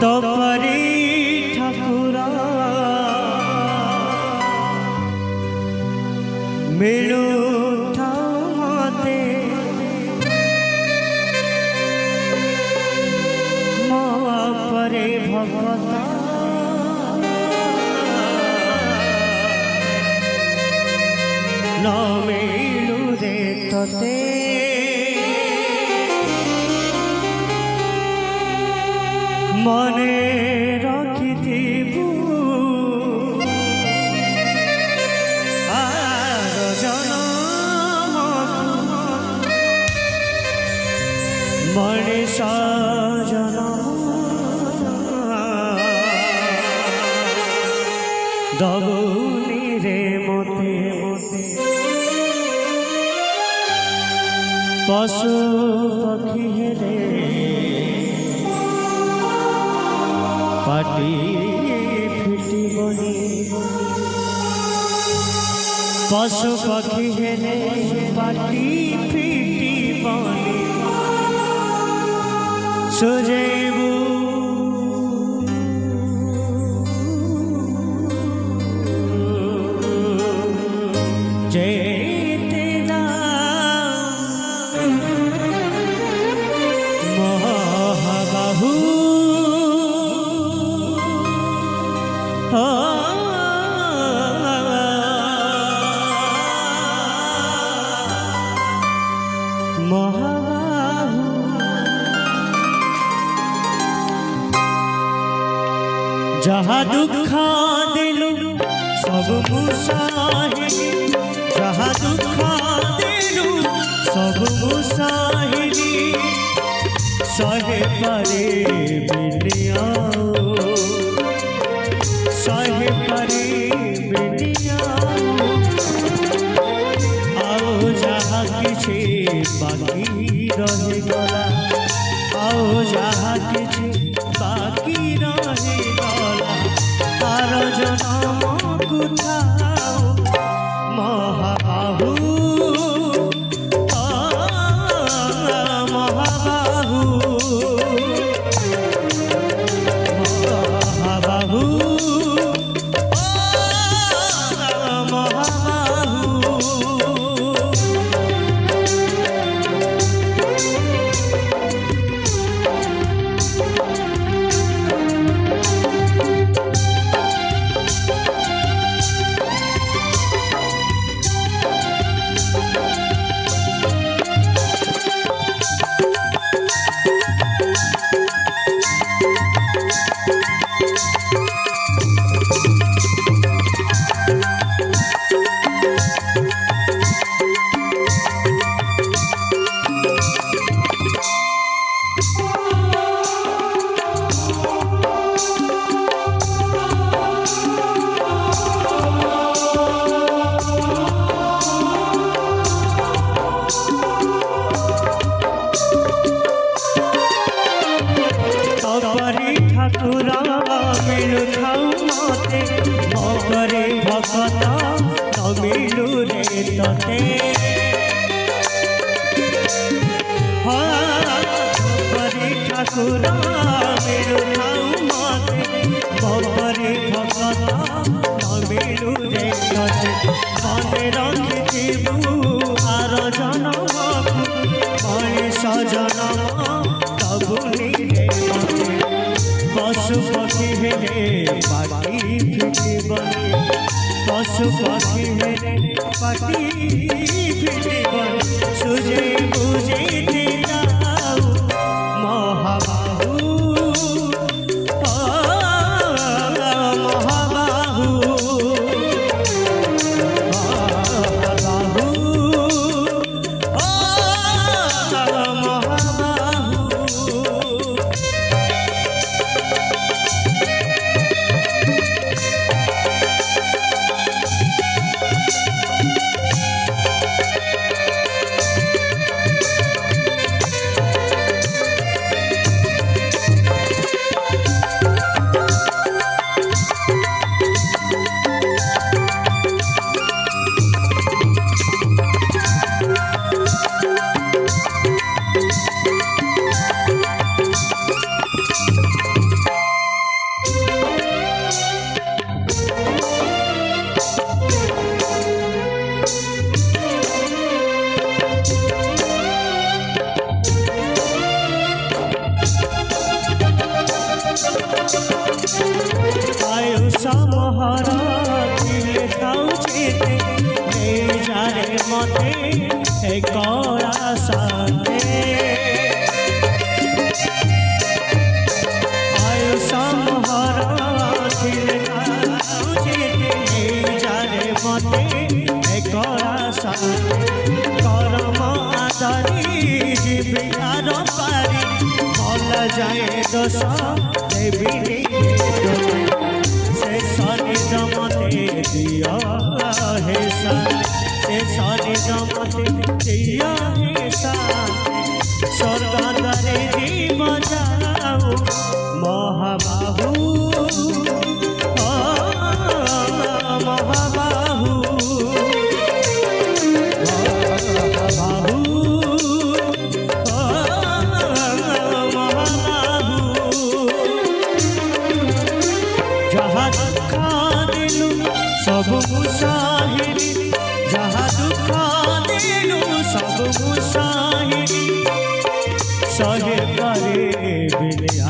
तो परी ठाकुरा मिलू मते मो परे भगवता न मिलू रे तते मने रखिथिबु आर जनम मणिष जनम दबुनी रे मते पशु पक्षी हेरे पाटी फिटी बनी पशु पक्षी हेले पाटी फिटी बनी सुजेबू जेते ना महाबाहु महाबाहु जहाँ दुख दिलु सब मुसाहिरी जहाँ दुख दिलु सब मुसाहिरी सहे परे बिनिया सहे परे बिनिया आओ जहाँ किसी बाकी रहे गला आओ जहाँ किसी बाकी रहे गला तार जनम कुथाओ महाबाहु महाबाहु महाबाहु ठाकुरा मिलु मते मरे भगता न मिलु रे तते परी ठाकुरा मिलु मते मरे भगता न मिलु रे तते मने रखिथिबु आर जनम मणिष जनम दबुनी रे पशु पक्षी हेले पाटी फिटी बनी पशु पक्षी हेले पाटी फिटी बनी सुजे बुझे जाऊ महाबाहु महाबाहु आयुषा मोहरा दिले साउचेते नहीं जाने मते एक साथे आयुषा मोहरा दिले साउचेते नहीं जाने मते एक साथे करम आदरी जीविकार पारी भला जाए दोष देवी से सनी जमते दिया है से सनी जमते दिया है स्वर्ग द्वारे जीव जाऊ महाबाहु महाबाहु सब मुसाहिरी जहाँ दुख दिलु सब मुसाहिरी सहे करे बिलिया